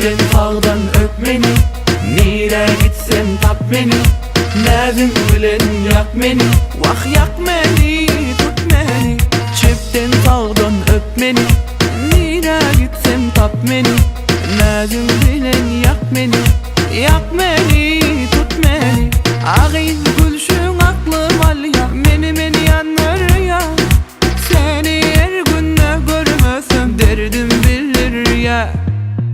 Çiftin tağdan öpmeni, nire gitsem tap beni. Nazın bilen yak beni, vah yak beni, tut beni. Çiftin tağdan öpmeni, nire gitsem tap beni. Nazın bilen yak beni, yak beni, tut beni. Ağız gülüşün aklım al ya, meni yanır ya. Seni her günde görmesem derdim bilir ya.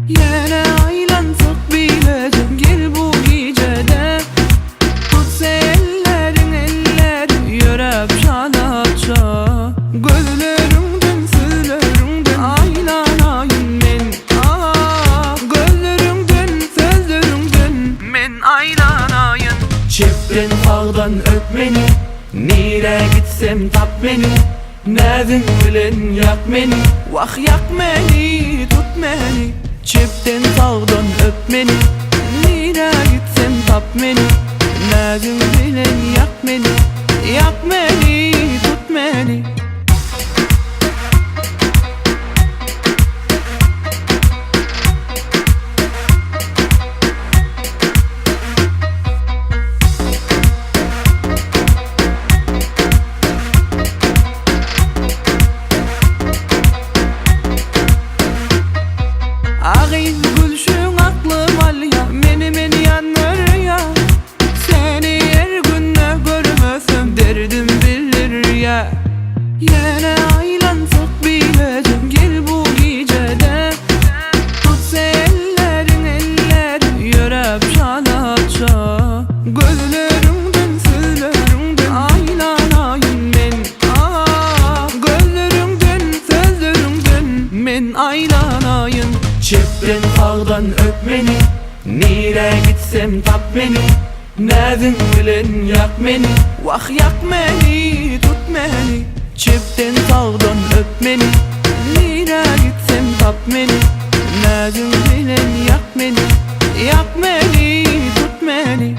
Yine aylansak bileceğim gel bu gecede. Tut ellerin yörep şalaça. Gözlerimden sözlerimden aylanayım men. Gözlerimden sözlerimden men aylanayım. Çiftin tağdan öpmeni, nire gitsem tap beni. Nazın bilen yak beni, vah yak beni, tut beni. Çiftin tağdan öpmeni, nire gitsem tap beni. Nazın bilen yak beni, yak beni, tut beni. Ağız gülüşün aklım al ya, meni yanır ya. Seni her günde görmesem derdim bilir ya. Yine aylansak bileceğim gel bu gecede. Tut ellerin yörep şalaça. Gözlerimden sözlerimden aylanayım men. Gözlerimden sözlerimden men aylanayım. Çiftin tağdan öpmeni, nire gitsem tap beni. Nazın bilen yak beni, vah yak beni, tut beni. Çiftin tağdan öpmeni, nire gitsem tap beni. Nazın bilen yak beni, yak beni, tut beni.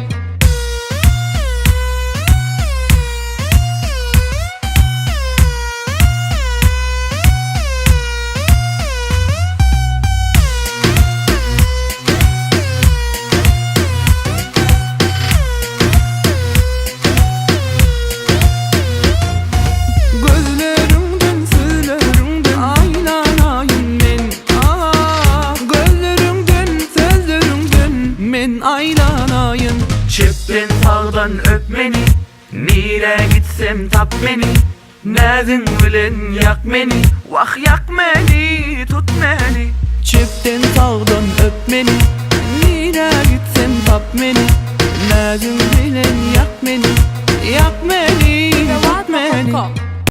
Aylanayım. Çiftin tağdan öpmeni, nire gitsem tap beni. Nazın bilen yak beni, vah yak beni, tut beni. Çiftin tağdan öpmeni, nire gitsem tap beni. Nazın bilen yak beni,